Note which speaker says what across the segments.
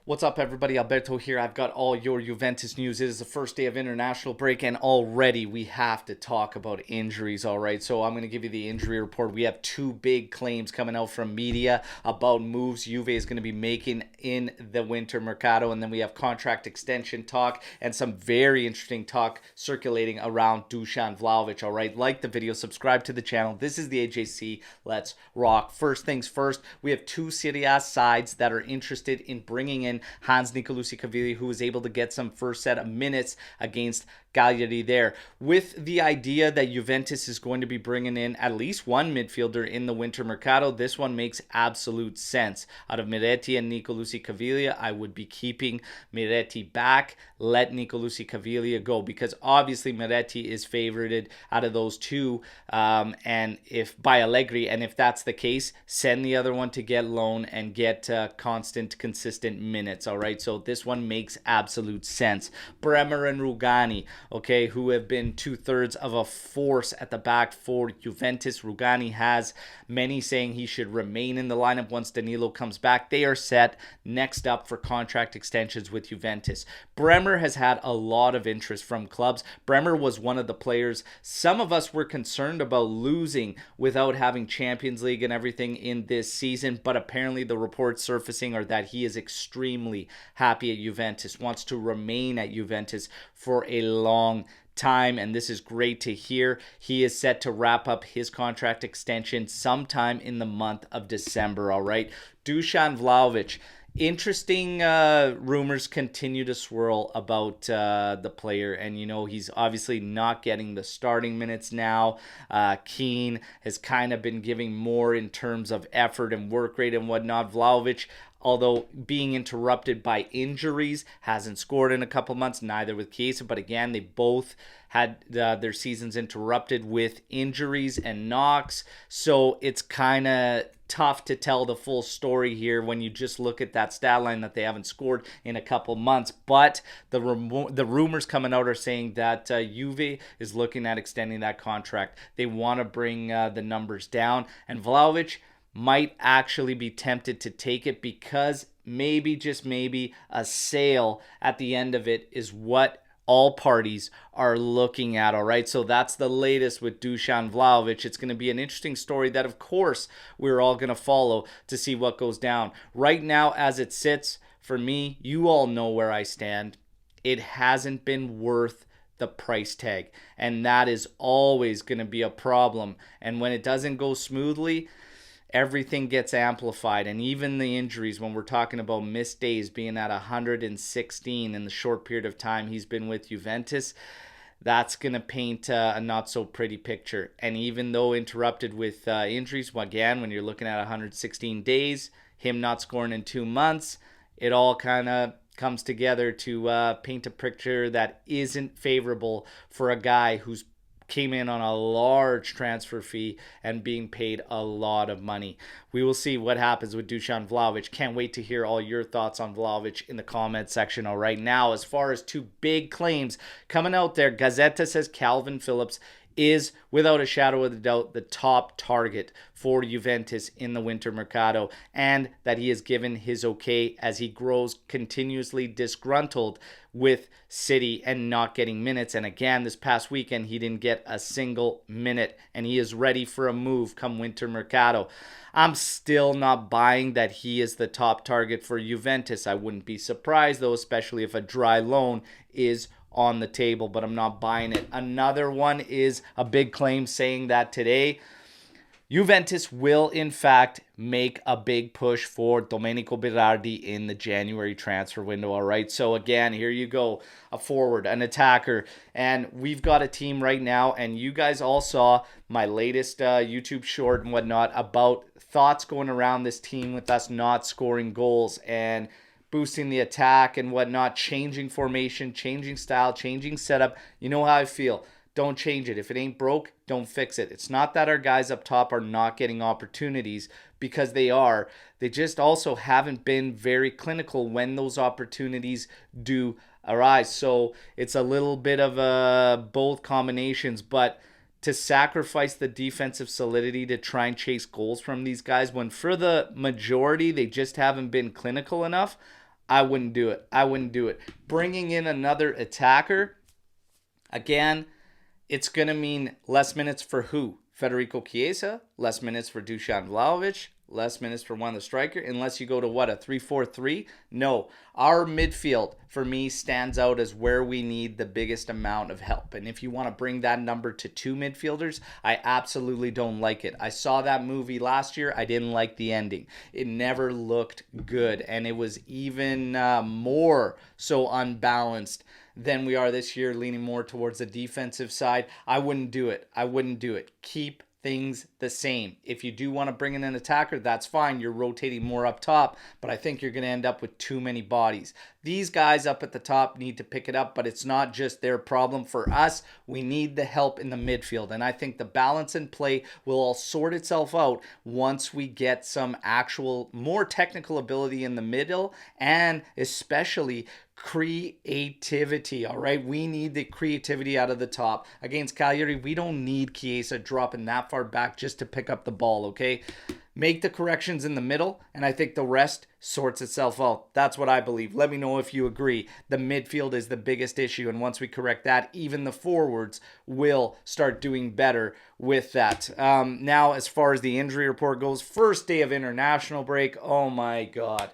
Speaker 1: What's up, everybody? Alberto here. I've got all your Juventus news. It is the first day of international break, and already we have to talk about injuries, all right? So I'm going to give you the injury report. We have two big claims coming out from media about moves Juve is going to be making in the winter mercado, and then we have contract extension talk and some very interesting talk circulating around Dusan Vlahovic, all right? Like the video, subscribe to the channel. This is the AJC. Let's rock. First things first, we have two Serie A sides that are interested in bringing in Hans Nicolussi, who was able to get some first set of minutes against Cagliari there, with the idea that Juventus is going to be bringing in at least one midfielder in the winter mercado. This one makes absolute sense. Out of Miretti and Nicolussi, I would be keeping Miretti back. Let Nicolussi go, because obviously Miretti is favorited out of those two, and if by Allegri, and if that's the case, send the other one to get loan and get constant, consistent minutes. All right, so this one makes absolute sense. Bremer and Rugani, okay, who have been 2/3 of a force at the back for Juventus. Rugani has many saying he should remain in the lineup once Danilo comes back. They are set next up for contract extensions with Juventus. Bremer has had a lot of interest from clubs. Bremer was one of the players some of us were concerned about losing without having Champions League and everything in this season, but apparently the reports surfacing are that he is extremely happy at Juventus, wants to remain at Juventus for a long time, and this is great to hear. He is set to wrap up his contract extension sometime in the month of December, all right? Dusan Vlahovic. Interesting rumors continue to swirl about the player, and he's obviously not getting the starting minutes now. Keane has kind of been giving more in terms of effort and work rate and whatnot. Vlahovic, although being interrupted by injuries, hasn't scored in a couple months, neither with Chiesa, but again, they both had their seasons interrupted with injuries and knocks, so it's kind of tough to tell the full story here when you just look at that stat line that they haven't scored in a couple months. But the rumors coming out are saying that Juve is looking at extending that contract. They want to bring the numbers down, and Vlahovic might actually be tempted to take it, because maybe, just maybe, a sale at the end of it is what all parties are looking at, all right? So that's the latest with Dusan Vlahovic. It's going to be an interesting story that, of course, we're all going to follow to see what goes down. Right now, as it sits, for me, you all know where I stand. It hasn't been worth the price tag, and that is always going to be a problem. And when it doesn't go smoothly, everything gets amplified, and even the injuries, when we're talking about missed days being at 116 in the short period of time he's been with Juventus, that's going to paint a not so pretty picture. And even though interrupted with injuries, again, when you're looking at 116 days, him not scoring in 2 months, it all kind of comes together to paint a picture that isn't favorable for a guy who's came in on a large transfer fee and being paid a lot of money. We will see what happens with Dusan Vlahovic. Can't wait to hear all your thoughts on Vlahovic in the comment section. All right, now, as far as two big claims coming out there, Gazzetta says Calvin Phillips is, without a shadow of a doubt, the top target for Juventus in the winter mercado, and that he has given his okay as he grows continuously disgruntled with City and not getting minutes. And again, this past weekend, he didn't get a single minute, and he is ready for a move come winter mercado. I'm still not buying that he is the top target for Juventus. I wouldn't be surprised, though, especially if a dry loan is on the table, but I'm not buying it. Another one is a big claim saying that today Juventus will in fact make a big push for Domenico Berardi in the January transfer window. All right, so again, here you go, a forward, an attacker, and we've got a team right now, and you guys all saw my latest YouTube short and whatnot about thoughts going around this team with us not scoring goals and boosting the attack and whatnot, changing formation, changing style, changing setup. You know how I feel. Don't change it. If it ain't broke, don't fix it. It's not that our guys up top are not getting opportunities, because they are. They just also haven't been very clinical when those opportunities do arise. So it's a little bit of both combinations, but to sacrifice the defensive solidity to try and chase goals from these guys when for the majority they just haven't been clinical enough, I wouldn't do it. I wouldn't do it. Bringing in another attacker, again, it's going to mean less minutes for who? Federico Chiesa, less minutes for Dusan Vlahovic, less minutes for one of the striker, unless you go to what, a 3-4-3? No. Our midfield, for me, stands out as where we need the biggest amount of help. And if you want to bring that number to 2 midfielders, I absolutely don't like it. I saw that movie last year. I didn't like the ending. It never looked good. And it was even more so unbalanced than we are this year, leaning more towards the defensive side. I wouldn't do it. I wouldn't do it. Keep things the same. If you do want to bring in an attacker, that's fine. You're rotating more up top, but I think you're going to end up with too many bodies. These guys up at the top need to pick it up, but it's not just their problem. For us, we need the help in the midfield, and I think the balance in play will all sort itself out once we get some actual more technical ability in the middle, and especially creativity. All right, we need the creativity out of the top. Against Cagliari, we don't need Chiesa dropping that far back just to pick up the ball. Okay, make the corrections in the middle, and I think the rest sorts itself out. That's what I believe. Let me know if you agree. The midfield is the biggest issue, and once we correct that, even the forwards will start doing better with that. Now, as far as the injury report goes, first day of international break. Oh my God.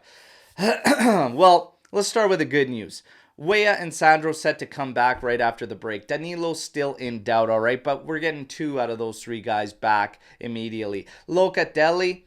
Speaker 1: Well, let's start with the good news. Weah and Sandro set to come back right after the break. Danilo's still in doubt, all right, but we're getting 2 out of those 3 guys back immediately. Locatelli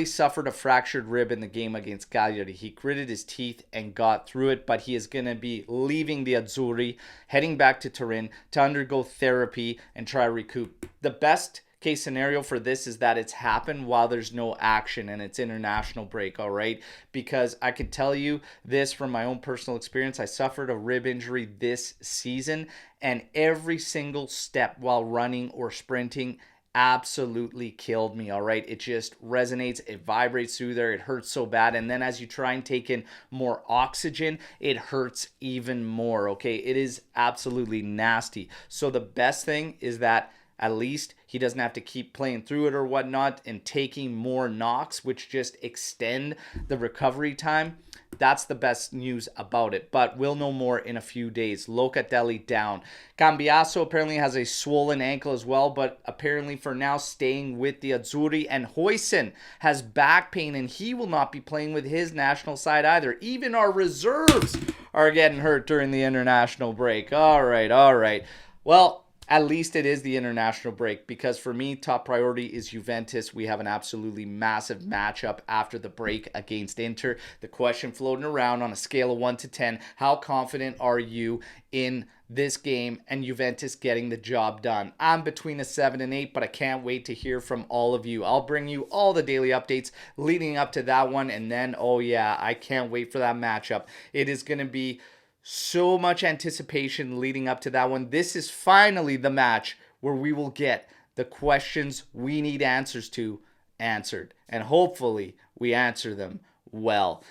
Speaker 1: suffered a fractured rib in the game against Cagliari. He gritted his teeth and got through it, but he is going to be leaving the Azzurri, heading back to Turin to undergo therapy and try to recoup. The best case scenario for this is that it's happened while there's no action and it's international break, all right? Because I could tell you this from my own personal experience. I suffered a rib injury this season, and every single step while running or sprinting absolutely killed me, all right? It just resonates, it vibrates through there, it hurts so bad, and then as you try and take in more oxygen, it hurts even more, okay? It is absolutely nasty. So the best thing is that at least he doesn't have to keep playing through it or whatnot and taking more knocks, which just extend the recovery time. That's the best news about it, but we'll know more in a few days. Locatelli down. Cambiaso apparently has a swollen ankle as well, but apparently for now staying with the Azzurri. And Huijsen has back pain, and he will not be playing with his national side either. Even our reserves are getting hurt during the international break. All right. Well, at least it is the international break, because for me, top priority is Juventus. We have an absolutely massive matchup after the break against Inter. The question floating around on a scale of 1 to 10, how confident are you in this game and Juventus getting the job done? I'm between a 7 and 8, but I can't wait to hear from all of you. I'll bring you all the daily updates leading up to that one, and then, oh yeah, I can't wait for that matchup. It is going to be so much anticipation leading up to that one. This is finally the match where we will get the questions we need answers to answered. And hopefully we answer them well.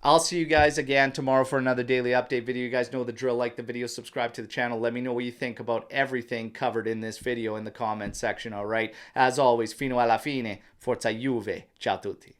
Speaker 1: I'll see you guys again tomorrow for another daily update video. You guys know the drill. Like the video, subscribe to the channel. Let me know what you think about everything covered in this video in the comment section, all right? As always, fino alla fine, forza Juve. Ciao tutti.